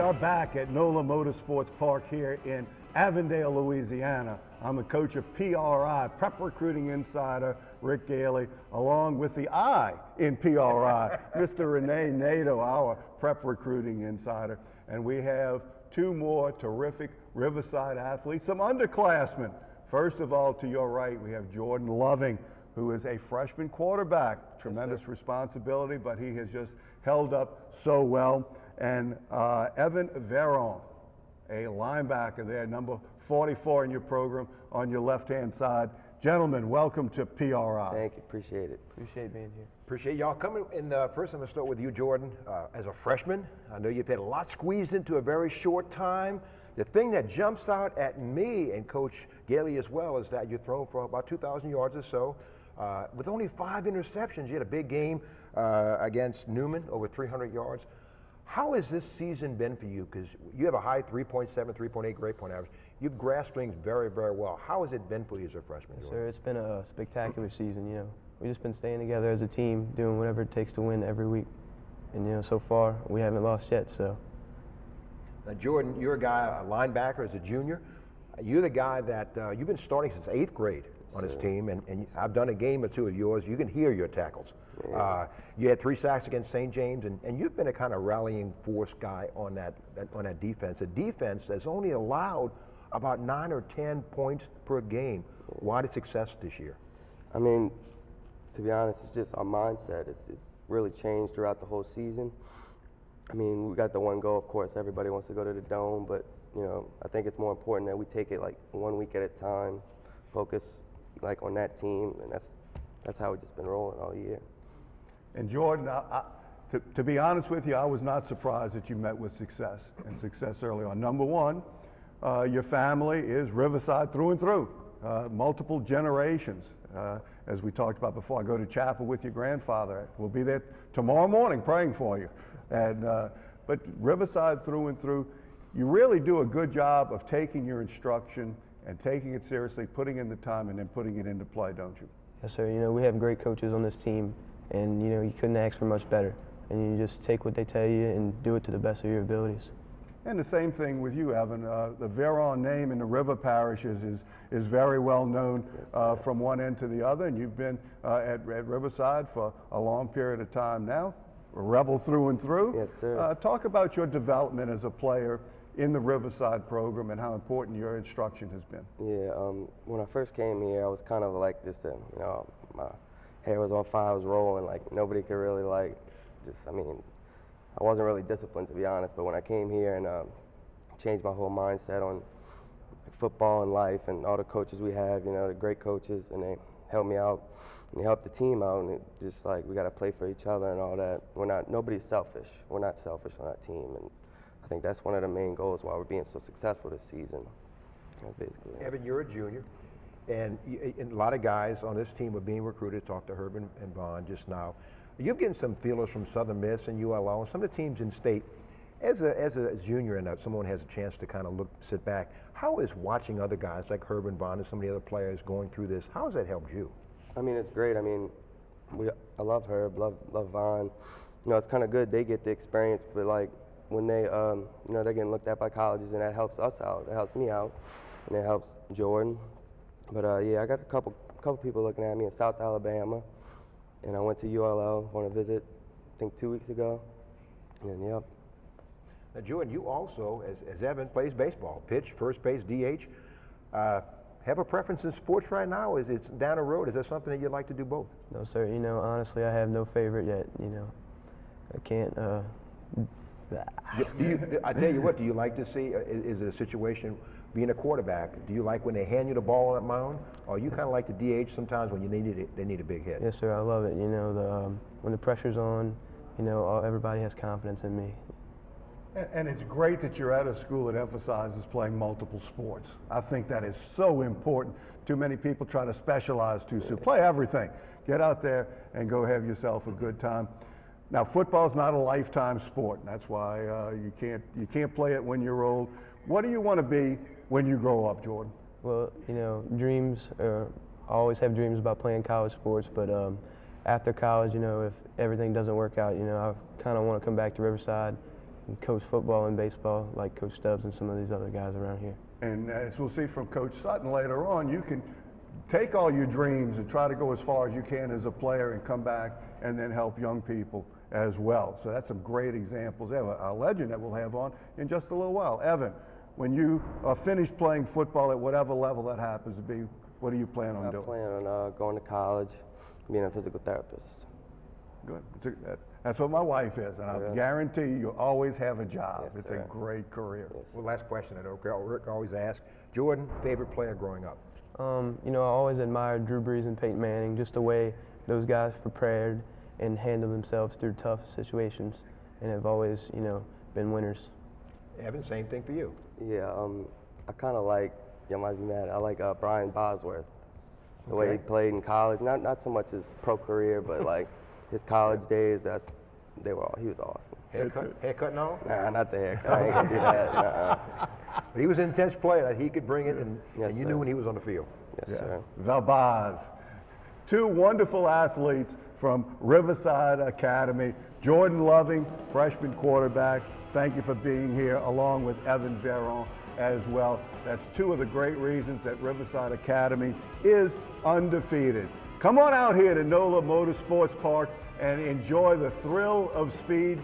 are back at NOLA Motorsports Park here in Avondale, Louisiana. I'm the coach of PRI, Prep Recruiting Insider, Rick Gailey, along with the I in PRI, Mr. Rene Nato, our Prep Recruiting Insider. And we have two more terrific Riverside athletes, some underclassmen. First of all, to your right, we have Jordan Loving, who is a freshman quarterback. Tremendous responsibility, but he has just held up so well. And Evan Veron, a linebacker there, number 44 in your program on your left-hand side. Gentlemen, welcome to PRI. Thank you, appreciate it. Appreciate being here. Appreciate y'all coming. And first, I'm going to start with you, Jordan. As a freshman, I know you've had a lot squeezed into a very short time. The thing that jumps out at me and Coach Gailey as well is that you've thrown for about 2,000 yards or so. With only 5 interceptions, you had a big game against Newman, over 300 yards. How has this season been for you? Because you have a high 3.7, 3.8 grade point average. You've grasped things very, very well. How has it been for you as a freshman? Yes, sir, it's been a spectacular season. You know, we've just been staying together as a team, doing whatever it takes to win every week. And you know, so far we haven't lost yet. So. Now, Jordan, you're a guy, a linebacker as a junior. You're the guy that you've been starting since 8th grade on his team, and I've done a game or two of yours. You can hear your tackles. Yeah. You had 3 sacks against St. James, and you've been a kind of rallying force guy on that defense. A defense that's only allowed about 9 or 10 points per game. Why the success this year? I mean, to be honest, it's just our mindset. It's really changed throughout the whole season. I mean, we got the one goal, of course. Everybody wants to go to the Dome, but you know, I think it's more important that we take it like 1 week at a time, focus like on that team, and that's how we've just been rolling all year. And Jordan, to be honest with you, I was not surprised that you met with success early on. Number one, your family is Riverside through and through, multiple generations. As we talked about before, I go to chapel with your grandfather. We'll be there tomorrow morning praying for you. And but Riverside through and through, you really do a good job of taking your instruction and taking it seriously, putting in the time, and then putting it into play, don't you? Yes, sir. You know, we have great coaches on this team, and you know, you couldn't ask for much better. And you just take what they tell you and do it to the best of your abilities. And the same thing with you, Evan. The Veron name in the river parishes is very well known from one end to the other, and you've been at Riverside for a long period of time now, a rebel through and through. Yes, sir. Talk about your development as a player in the Riverside program and how important your instruction has been. Yeah, when I first came here, I was kind of like just, you know, my hair was on fire, I was rolling, like nobody could really like, I mean, I wasn't really disciplined, to be honest, but when I came here and changed my whole mindset on like, football and life and all the coaches we have, you know, the great coaches, and they helped me out and they helped the team out, and it just like we got to play for each other and all that. Nobody's selfish. We're not selfish on that team, and I think that's one of the main goals why we're being so successful this season. That's basically it. Evan, you're a junior, and a lot of guys on this team are being recruited. Talked to Herb and Vaughn just now. You're getting some feelers from Southern Miss and ULO and some of the teams in state. As a junior and someone has a chance to kind of sit back, how is watching other guys like Herb and Vaughn and some of the other players going through this, how has that helped you? I mean, it's great. I mean, I love Herb, love Vaughn. You know, it's kind of good they get the experience, but like when they, you know, they're getting looked at by colleges, and that helps us out. It helps me out, and it helps Jordan. But yeah, I got a couple people looking at me in South Alabama. And I went to ULL on a visit, I think 2 weeks ago, and yep. Now, Jordan, you also, as Evan, plays baseball, pitch, first base, DH. Have a preference in sports right now? Is it down the road? Is that something that you'd like to do both? No, sir. You know, honestly, I have no favorite yet. You know, I can't. I tell you what, do you like to see, is it a situation, being a quarterback, do you like when they hand you the ball on that mound, or you kind of like the DH sometimes when they need a big hit? Yes, sir, I love it. You know, when the pressure's on, you know, everybody has confidence in me. And it's great that you're at a school that emphasizes playing multiple sports. I think that is so important. Too many people try to specialize too soon. Play everything. Get out there and go have yourself a good time. Now, football's not a lifetime sport. And that's why you can't play it when you're old. What do you want to be when you grow up, Jordan? Well, you know, I always have dreams about playing college sports, but after college, you know, if everything doesn't work out, you know, I kind of want to come back to Riverside coach football and baseball like Coach Stubbs and some of these other guys around here. And as we'll see from Coach Sutton later on, you can take all your dreams and try to go as far as you can as a player and come back and then help young people as well. So that's some great examples there. A legend that we'll have on in just a little while. Evan, when you are finished playing football at whatever level that happens to be, what do you plan on doing? I plan on going to college, being a physical therapist. Good. That's what my wife is, and I guarantee you always have a job. Yes, it's sir. a great career. Yes. Well, last question I know Rick always asks. Jordan, favorite player growing up? You know, I always admired Drew Brees and Peyton Manning, just the way those guys prepared and handled themselves through tough situations, and have always, you know, been winners. Evan, same thing for you. Yeah, I kind of like, you might be mad, I like Brian Bosworth. The way he played in college, not so much his pro career, but like his college days, he was awesome. Haircut and all? Nah, not the haircut, I ain't gonna do that, nuh-uh. But he was an intense player. He could bring it, and Yes, you sir. knew when he was on the field. Yes, sir. Valdez. Two wonderful athletes from Riverside Academy. Jordan Loving, freshman quarterback. Thank you for being here, along with Evan Veron as well. That's two of the great reasons that Riverside Academy is undefeated. Come on out here to NOLA Motorsports Park and enjoy the thrill of speed.